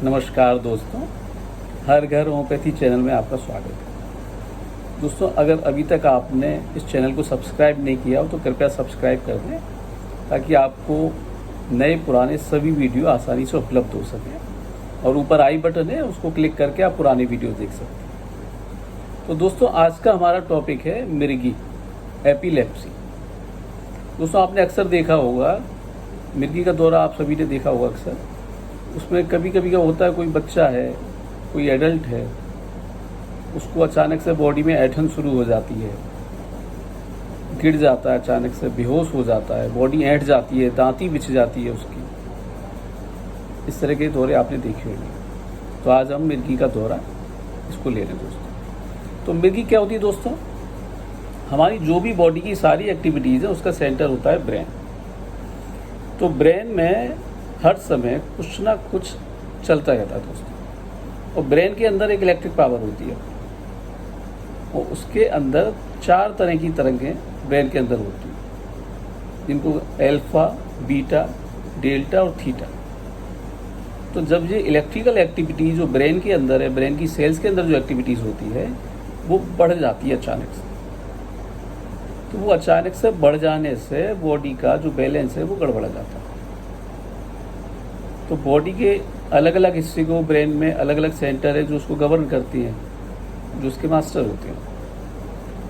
नमस्कार दोस्तों, हर घर होम्योपैथी चैनल में आपका स्वागत है। दोस्तों, अगर अभी तक आपने इस चैनल को सब्सक्राइब नहीं किया हो तो कृपया सब्सक्राइब कर दें ताकि आपको नए पुराने सभी वीडियो आसानी से उपलब्ध हो सकें। और ऊपर आई बटन है, उसको क्लिक करके आप पुराने वीडियो देख सकते हैं। तो दोस्तों, आज का हमारा टॉपिक है मिर्गी, एपिलेप्सी। दोस्तों, आपने अक्सर देखा होगा मिर्गी का दौरा, आप सभी ने देखा होगा अक्सर। उसमें कभी कभी क्या होता है, कोई बच्चा है, कोई एडल्ट है, उसको अचानक से बॉडी में ऐंठन शुरू हो जाती है, गिर जाता है, अचानक से बेहोश हो जाता है, बॉडी ऐंठ जाती है, दांती बिछ जाती है उसकी। इस तरह के दौरे आपने देखे होंगे। तो आज हम मिर्गी का दौरा इसको ले रहे हैं दोस्तों। तो मिर्गी क्या होती है दोस्तों? हमारी जो भी बॉडी की सारी एक्टिविटीज़ है उसका सेंटर होता है ब्रेन। तो ब्रेन में हर समय कुछ ना कुछ चलता रहता है दोस्तों। और ब्रेन के अंदर एक इलेक्ट्रिक पावर होती है और उसके अंदर 4 तरह की तरंगें ब्रेन के अंदर होती हैं, जिनको अल्फा, बीटा, डेल्टा और थीटा। तो जब ये इलेक्ट्रिकल एक्टिविटी जो ब्रेन के अंदर है, ब्रेन की सेल्स के अंदर जो एक्टिविटीज़ होती है वो बढ़ जाती है अचानक से। तो वो अचानक से बढ़ जाने से बॉडी का जो बैलेंस है वो गड़बड़ा जाता है। तो बॉडी के अलग अलग हिस्से को ब्रेन में अलग अलग सेंटर है जो उसको गवर्न करती हैं, जो उसके मास्टर होते हैं।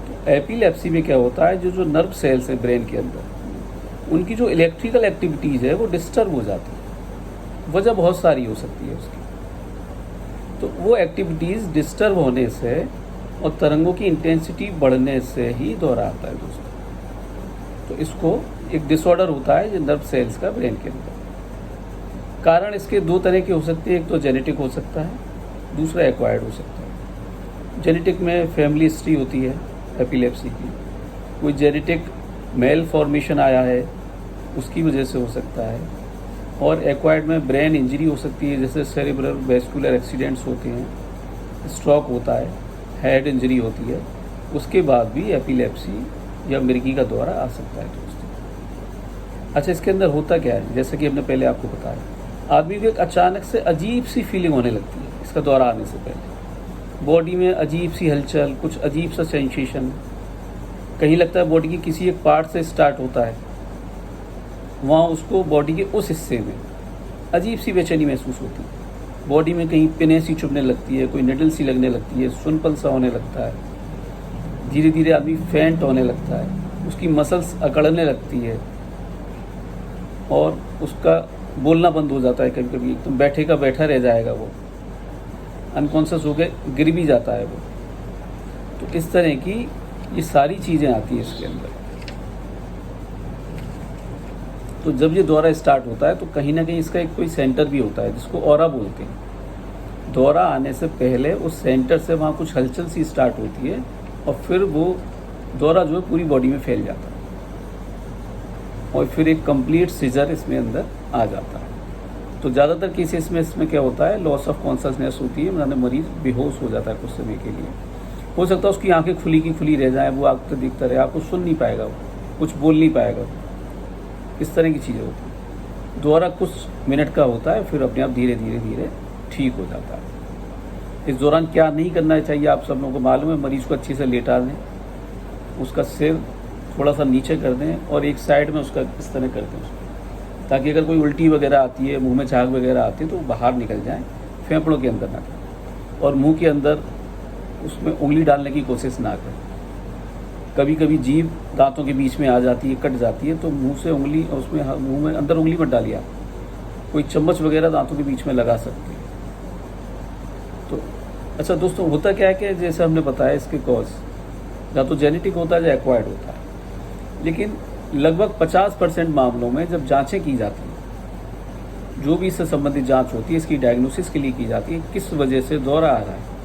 तो एपिलेप्सी में क्या होता है, जो नर्व सेल्स है ब्रेन के अंदर, उनकी जो इलेक्ट्रिकल एक्टिविटीज़ है वो डिस्टर्ब हो जाती है। वजह बहुत सारी हो सकती है उसकी। तो वो एक्टिविटीज़ डिस्टर्ब होने से और तरंगों की इंटेंसिटी बढ़ने से ही दौरा आता है दोस्तों। तो इसको एक डिसऑर्डर होता है जो नर्व सेल्स का ब्रेन के अंदर। कारण इसके 2 तरह के हो सकते हैं। एक तो जेनेटिक हो सकता है, दूसरा एक्वायर्ड हो सकता है। जेनेटिक में फैमिली हिस्ट्री होती है एपिलेप्सी की, कोई जेनेटिक मेल फॉर्मेशन आया है उसकी वजह से हो सकता है। और एक्वायर्ड में ब्रेन इंजरी हो सकती है, जैसे सेरेब्रल वैस्कुलर एक्सीडेंट्स होते हैं, स्ट्रोक होता है, हेड इंजरी होती है, उसके बाद भी एपिलेप्सी या मिर्गी का दौरा आ सकता है दोस्तों। अच्छा, इसके अंदर होता क्या है, जैसे कि हमने पहले आपको बताया, आदमी को एक अचानक से अजीब सी फीलिंग होने लगती है इसका दौरा आने से पहले। बॉडी में अजीब सी हलचल, कुछ अजीब सा सेंसेशन, कहीं लगता है बॉडी की किसी एक पार्ट से स्टार्ट होता है, वहाँ उसको बॉडी के उस हिस्से में अजीब सी बेचैनी महसूस होती है। बॉडी में कहीं पिने सी चुभने लगती है, कोई निडल सी लगने लगती है, सुनपन सा होने लगता है, धीरे धीरे आदमी फेंट होने लगता है, उसकी मसल्स अकड़ने लगती है और उसका बोलना बंद हो जाता है। कभी कभी एकदम बैठे का बैठा रह जाएगा, वो अनकॉन्शियस होकर गिर भी जाता है वो। तो इस तरह की ये सारी चीज़ें आती हैं इसके अंदर। तो जब ये दौरा स्टार्ट होता है तो कहीं ना कहीं इसका एक कोई सेंटर भी होता है जिसको ऑरा बोलते हैं। दौरा आने से पहले उस सेंटर से वहाँ कुछ हलचल सी स्टार्ट होती है और फिर वो दौरा जो है पूरी बॉडी में फैल जाता है और फिर एक कंप्लीट सीजर इसमें अंदर आ जाता है। तो ज़्यादातर केसेस में इसमें क्या होता है, लॉस ऑफ कॉन्शसनेस होती है, मतलब मरीज बेहोश हो जाता है कुछ समय के लिए। हो सकता है उसकी आंखें खुली की खुली रह जाएं, वो आपको दिखता रहे, आपको सुन नहीं पाएगा, वो कुछ बोल नहीं पाएगा। इस तरह की चीज़ें होती हैं। दौरा कुछ मिनट का होता है, फिर अपने आप धीरे धीरे धीरे ठीक हो जाता है। इस दौरान क्या नहीं करना चाहिए आप सब लोगों को मालूम है। मरीज़ को अच्छे से लेटा दें, उसका सिर थोड़ा सा नीचे कर दें और एक साइड में उसका इस तरह कर दें उसको, ताकि अगर कोई उल्टी वगैरह आती है, मुंह में झाग वगैरह आती है तो बाहर निकल जाए, फेफड़ों के अंदर ना करें और मुंह के अंदर उसमें उंगली डालने की कोशिश ना करें। कभी कभी जीभ दांतों के बीच में आ जाती है, कट जाती है, तो मुंह से उंगली, उसमें मुंह में अंदर उंगली मत डालिए। कोई चम्मच वगैरह दांतों के बीच में लगा सकते हैं। तो अच्छा दोस्तों, होता क्या है कि जैसे हमने बताया, इसके कॉज या तो जेनेटिक होता है या एक्वायर्ड होता है। लेकिन लगभग 50% मामलों में जब जांचें की जाती हैं, जो भी इससे संबंधित जांच होती है, इसकी डायग्नोसिस के लिए की जाती है किस वजह से दौरा आ रहा है,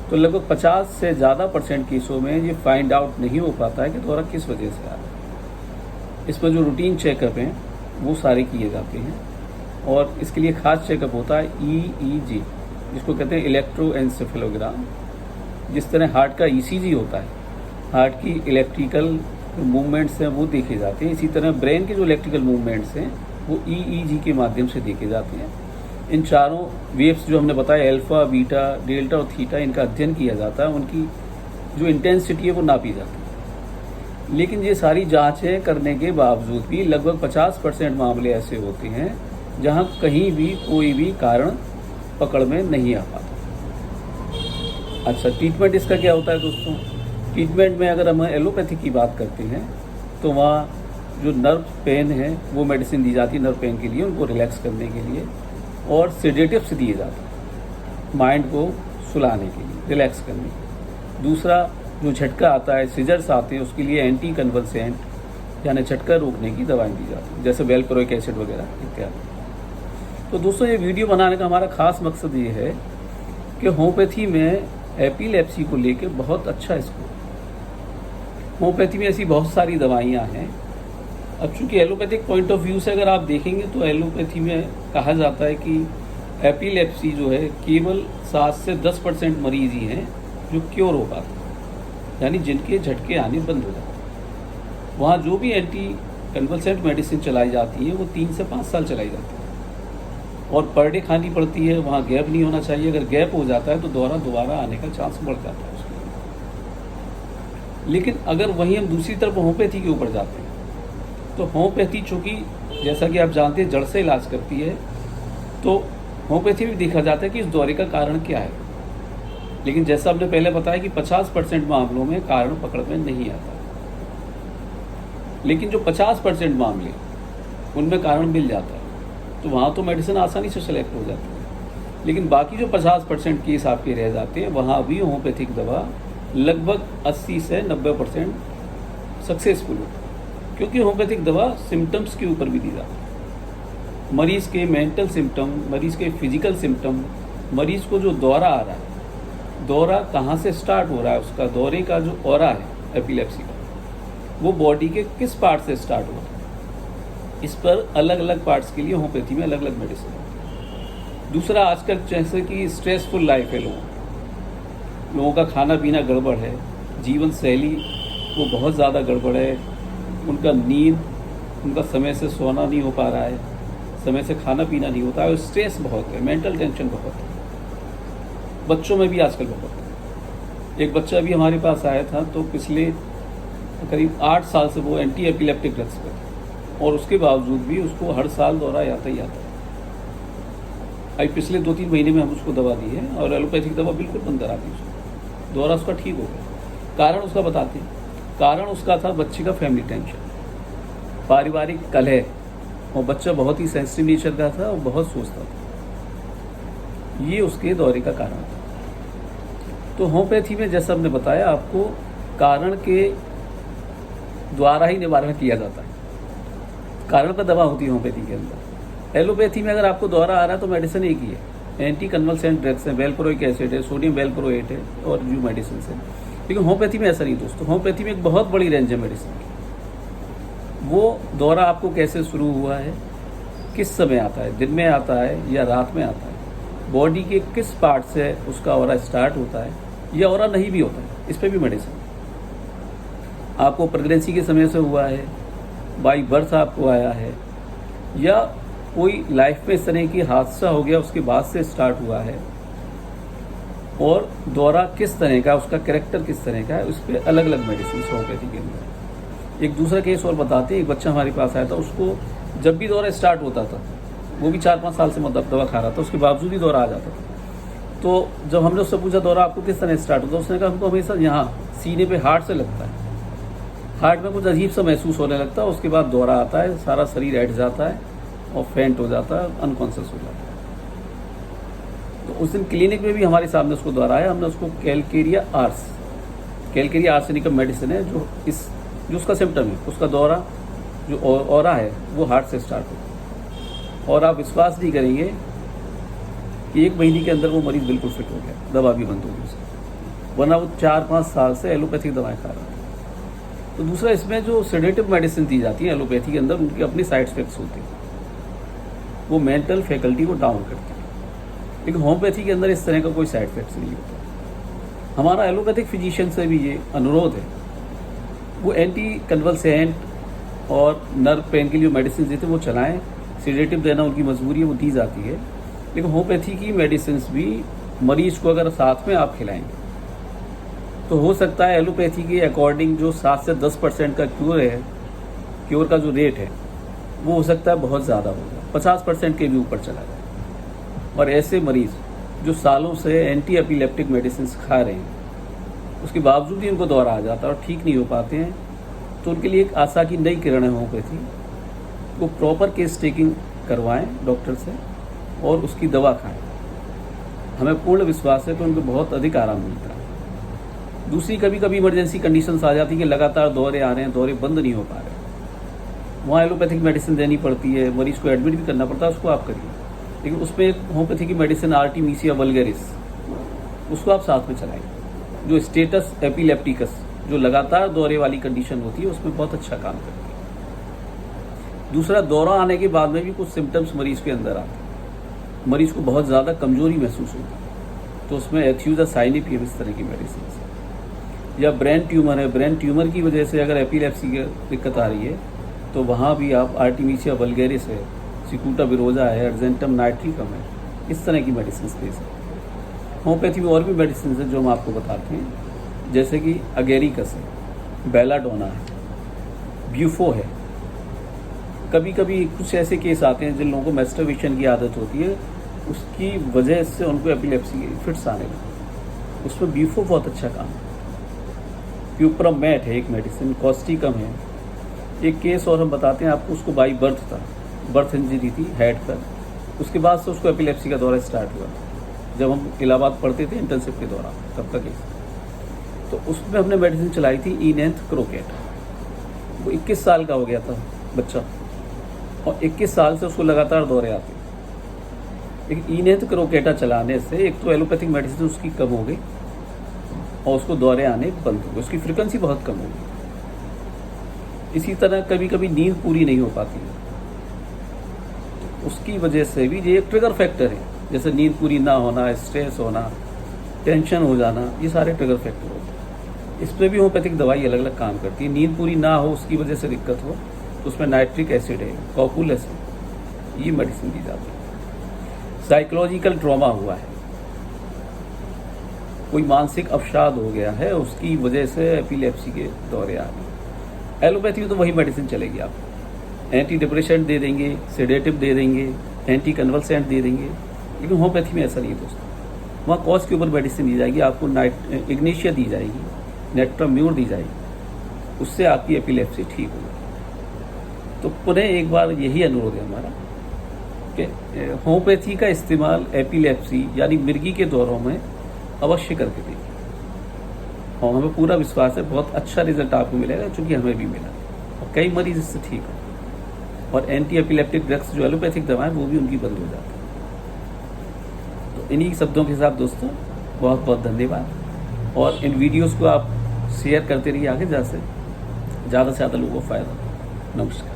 तो लगभग 50 से ज़्यादा % केसों में ये फाइंड आउट नहीं हो पाता है कि दौरा किस वजह से आ रहा है। इसमें जो रूटीन चेकअप हैं वो सारे किए जाते हैं और इसके लिए खास चेकअप होता है EEG, जिसको कहते हैं इलेक्ट्रोएन्सेफेलोग्राम। जिस तरह हार्ट का ECG होता है, हार्ट की इलेक्ट्रिकल मूवमेंट्स हैं वो देखे जाते हैं, इसी तरह ब्रेन के जो इलेक्ट्रिकल मूवमेंट्स हैं वो EEG के माध्यम से देखे जाते हैं। इन चारों वेव्स जो हमने बताया, अल्फा, बीटा, डेल्टा और थीटा, इनका अध्ययन किया जाता है, उनकी जो इंटेंसिटी है वो नापी जाती है। लेकिन ये सारी जांचें करने के बावजूद भी लगभग 50% मामले ऐसे होते हैं जहां कहीं भी कोई भी कारण पकड़ में नहीं आ पाता। अच्छा, ट्रीटमेंट इसका क्या होता है दोस्तों? ट्रीटमेंट में अगर हम एलोपैथी की बात करते हैं तो वहाँ जो नर्व पेन है वो मेडिसिन दी जाती है नर्व पेन के लिए, उनको रिलैक्स करने के लिए, और सेडेटिव्स दिए जाते हैं माइंड को सुलाने के लिए, रिलैक्स करने के लिए। दूसरा जो झटका आता है, सीजर्स आते हैं, उसके लिए एंटी कन्वल्सेंट यानी झटका रोकने की दवाएं दी जाती हैं, जैसे वेलप्रोइक एसिड वगैरह इत्यादि। तो दोस्तों ये वीडियो बनाने का हमारा खास मकसद ये है कि होम्योपैथी में एपिलेप्सी को लेकर बहुत अच्छा स्कोप। होम्योपैथी में ऐसी बहुत सारी दवाइयाँ हैं। अब चूंकि एलोपैथिक पॉइंट ऑफ व्यू से अगर आप देखेंगे तो एलोपैथी में कहा जाता है कि एपिलेप्सी जो है केवल 7 से 10% मरीज ही हैं जो क्योर हो पाते हैं, यानी जिनके झटके आने बंद हो जाते हैं। वहाँ जो भी एंटी कन्वल्सेंट मेडिसिन चलाई जाती है वो 3 से 5 साल चलाई जाती है और पर डे खानी पड़ती है। वहाँ गैप नहीं होना चाहिए, अगर गैप हो जाता है तो दोबारा आने का चांस बढ़ जाता है उसके। लेकिन अगर वहीं हम दूसरी तरफ होम्योपैथी के ऊपर जाते हैं तो होम्योपैथी चूँकि जैसा कि आप जानते हैं जड़ से इलाज करती है, तो होम्योपैथी में देखा जाता है कि इस दौरे का कारण क्या है। लेकिन जैसा हमने पहले बताया कि 50% मामलों में कारण पकड़ में नहीं आता, लेकिन जो 50% मामले उनमें कारण मिल जाता है तो वहाँ तो मेडिसिन आसानी से सेलेक्ट हो जाती है। लेकिन बाकी जो 50% केस आपके रह जाते हैं वहाँ भी होम्योपैथिक दवा लगभग 80 से 90% सक्सेसफुल होती है, क्योंकि होम्योपैथिक दवा सिम्टम्स के ऊपर भी दी जाती है। मरीज़ के मेंटल सिम्टम, मरीज़ के फिजिकल सिम्टम, मरीज़ को जो दौरा आ रहा है, दौरा कहाँ से स्टार्ट हो रहा है, उसका दौरे का जो ऑरा है एपिलेप्सी का, वो बॉडी के किस पार्ट से स्टार्ट हो रहा है, इस पर अलग अलग पार्ट्स के लिए होम्योपैथी में अलग अलग मेडिसिन है। दूसरा, आजकल जैसे कि स्ट्रेसफुल लाइफ है, लोगों का खाना पीना गड़बड़ है, जीवन शैली वो बहुत ज़्यादा गड़बड़ है, उनका नींद, उनका समय से सोना नहीं हो पा रहा है, समय से खाना पीना नहीं होता है, स्ट्रेस बहुत है, मेंटल टेंशन बहुत है। बच्चों में भी आजकल बहुत है। एक बच्चा अभी हमारे पास आया था तो पिछले करीब 8 साल से वो एंटी एपिलेप्टिक ड्रग्स पर, और उसके बावजूद भी उसको हर साल दौरा आता ही आता है। अभी पिछले 2-3 महीने में हम उसको दवा दी है और एलोपैथिक दवा बिल्कुल बंद करा दी उसको, दौरा उसका ठीक हो गया। कारण उसका बताते हैं, कारण उसका था बच्चे का फैमिली टेंशन, पारिवारिक कलह, और बच्चा बहुत ही सेंसिटिव नेचर का था और बहुत सोचता था, ये उसके दौरे का कारण था। तो होम्योपैथी में जैसा हमने बताया आपको, कारण के द्वारा ही निवारण किया जाता है, कारण पर दवा होती है होम्योपैथी के अंदर। एलोपैथी में अगर आपको दौरा आ रहा है तो मेडिसिन एक ही है, एंटी कन्वल्सेंट ड्रग्स है, वेलप्रोइक एसिड है, सोडियम वेलप्रोएट है और जो मेडिसिन है। लेकिन होम्योपैथी में ऐसा नहीं दोस्तों, होम्योपैथी में एक बहुत बड़ी रेंज है मेडिसिन की। वो दौरा आपको कैसे शुरू हुआ है, किस समय आता है, दिन में आता है या रात में आता है, बॉडी के किस पार्ट से उसका ऑरा स्टार्ट होता है या ऑरा नहीं भी होता है, इस पर भी मेडिसिन। आपको प्रेगनेंसी के समय से हुआ है, बाई बर्थ आपको आया है, या कोई लाइफ में इस तरह की हादसा हो गया उसके बाद से स्टार्ट हुआ है, और दौरा किस तरह का, उसका कैरेक्टर किस तरह का है, उस पर अलग अलग मेडिसिन होम्योपैथी के अंदर। एक दूसरा केस और बताते हैं, एक बच्चा हमारे पास आया था, उसको जब भी दौरा स्टार्ट होता था, वो भी 4-5 साल से मतलब दवा खा रहा था, उसके बावजूद ही दौरा आ जाता था। तो जब हमने उससे पूछा दौरा आपको किस तरह स्टार्ट होता है, उसने कहा हमको हमेशा यहाँ सीने पे हार्ट से लगता है, हार्ट में कुछ अजीब सा महसूस होने लगता है, उसके बाद दौरा आता है, सारा शरीर हट जाता है और फेंट हो जाता है, अनकॉन्शियस हो जाता है। तो उस दिन क्लिनिक में भी हमारे सामने उसको दौरा आया, हमने उसको कैलकेरिया आर्सेनिक मेडिसिन है जो उसका सिम्टम है, उसका दौरा जो ऑरा है वो हार्ट से स्टार्ट होता है, और आप विश्वास नहीं करेंगे कि 1 महीने के अंदर वो मरीज़ बिल्कुल फिट हो गया, दवा भी बंद हो गई उसकी, वरना वो 4-5 साल से एलोपैथिक दवाएं खा रहा था। तो दूसरा, इसमें जो सेडेटिव मेडिसिन दी जाती है एलोपैथी के अंदर, उनकी अपनी साइड इफेक्ट्स होते हैं, वो मेंटल फैकल्टी को डाउन करती है। लेकिन होम्योपैथी के अंदर इस तरह का कोई साइड इफेक्ट्स नहीं होता। हमारा एलोपैथिक फिजिशियन से भी ये अनुरोध है, वो एंटी कन्वल्सेंट और नर्व पेन के लिए मेडिसिन देते हैं वो चलाएं, सीडेटिव देना उनकी मजबूरी है, वो दी जाती है, लेकिन होम्योपैथी की मेडिसिन भी मरीज को अगर साथ में आप खिलाएंगे तो हो सकता है एलोपैथी के अकॉर्डिंग जो 7 से 10% का क्योर का जो रेट है वो हो सकता है बहुत ज़्यादा होगा, 50% के भी ऊपर चला जाए। और ऐसे मरीज जो सालों से एंटी एपिलेप्टिक मेडिसिन खा रहे हैं उसके बावजूद भी उनको दौरा आ जाता है और ठीक नहीं हो पाते हैं, तो उनके लिए एक आशा की नई किरण है होम्योपैथी। वो प्रॉपर केस टेकिंग करवाएं डॉक्टर से और उसकी दवा खाएं। हमें पूर्ण विश्वास है कि उनको बहुत अधिक आराम मिलता है। दूसरी कभी कभी इमरजेंसी कंडीशंस आ जाती है कि लगातार दौरे आ रहे हैं, दौरे बंद नहीं हो पा रहे, वहाँ एलोपैथिक मेडिसिन देनी पड़ती है, मरीज को एडमिट भी करना पड़ता है, उसको आप करिए। लेकिन उसमें एक होम्योपैथी की मेडिसिन आर्टिमीसिया वल्गेरिस, उसको आप साथ में चलाएंगे, जो स्टेटस एपिलेप्टिकस जो लगातार दौरे वाली कंडीशन होती है उसमें बहुत अच्छा काम करती है। दूसरा, दौरा आने के बाद में भी कुछ सिम्टम्स मरीज के अंदर आते हैं, मरीज को बहुत ज़्यादा कमजोरी महसूस होती है, तो उसमें एथ्यूजासाइनिपियम इस तरह की मेडिसिन है। या ब्रेन ट्यूमर है, ब्रेन ट्यूमर की वजह से अगर एपिलेप्सी की दिक्कत आ रही है तो वहाँ भी आप आर्टिमीसिया वल्गेरिस है, सिकुटा विरोजा है, अर्जेंटम नाइट्रिकम है, इस तरह की मेडिसिन दे सकते हैं। होम्योपैथी में और भी मेडिसिन है जो हम आपको बताते हैं, जैसे कि अगेरिकस है, बेलाडोना है, ब्यूफो है। कभी कभी कुछ ऐसे केस आते हैं जिन लोगों को मैस्टरबेशन की आदत होती है, उसकी वजह से उनको एपिलेप्सी के फिट्स आने लगते, उसमें ब्यूफो बहुत अच्छा काम है। प्यूपरामेट है एक मेडिसिन, कॉस्टिकम है। एक केस और हम बताते हैं आपको, उसको बाई बर्थ था, बर्थ इंजरी थी हेड पर, उसके बाद से उसको एपिलेप्सी का दौरा स्टार्ट हुआ। जब हम इलाहाबाद पढ़ते थे इंटर्नशिप के दौरान तब का केस, तो उसमें हमने मेडिसिन चलाई थी इनेंथ क्रोकेट। वो 21 साल का हो गया था बच्चा और 21 साल से उसको लगातार दौरे आते। लेकिन इनेंथ क्रोकेटा चलाने से एक तो एलोपैथिक मेडिसिन उसकी कम हो गई और उसको दौरे आने बंद हो गए, उसकी फ्रिक्वेंसी बहुत कम हो गई। इसी तरह कभी कभी नींद पूरी नहीं हो पाती है, तो उसकी वजह से भी ये एक ट्रिगर फैक्टर है, जैसे नींद पूरी ना होना, स्ट्रेस होना, टेंशन हो जाना, ये सारे ट्रिगर फैक्टर होते हैं। इस पर भी होम्योपैथिक दवाई अलग अलग काम करती है। नींद पूरी ना हो, उसकी वजह से दिक्कत हो, तो उसमें नाइट्रिक एसिड है, कॉपुलस है, ये मेडिसिन दी जाती है। साइकोलॉजिकल ट्रॉमा हुआ है, कोई मानसिक अवसाद हो गया है, उसकी वजह से एपिलेप्सी के दौरे आ गए, एलोपैथी में तो वही मेडिसिन चलेगी। आपको एंटी डिप्रेशेंट दे देंगे, सेडेटिव दे देंगे, एंटी कन्वल्सेंट दे देंगे। लेकिन होम्योपैथी में ऐसा नहीं है दोस्तों, वहाँ कॉज के ऊपर मेडिसिन दी जाएगी, आपको इग्नेशिया दी जाएगी, नेट्राम्यूर दी जाएगी, उससे आपकी एपिलेप्सी ठीक होगी। तो पुनः एक बार यही अनुरोध है हमारा कि होम्योपैथी का इस्तेमाल एपिलेप्सी यानी मिर्गी के दौरों में अवश्य करके देखिए, और हमें पूरा विश्वास है बहुत अच्छा रिजल्ट आपको मिलेगा, क्योंकि हमें भी मिला और कई मरीज इससे ठीक है। और एंटी एपिलेप्टिक ड्रग्स जो एलोपैथिक दवाएं वो भी उनकी बंद हो जाती है। तो इन्हीं शब्दों के साथ दोस्तों बहुत बहुत धन्यवाद, और इन वीडियोस को आप शेयर करते रहिए आगे, जैसे ज़्यादा से ज़्यादा लोगों को फ़ायदा। नमस्कार।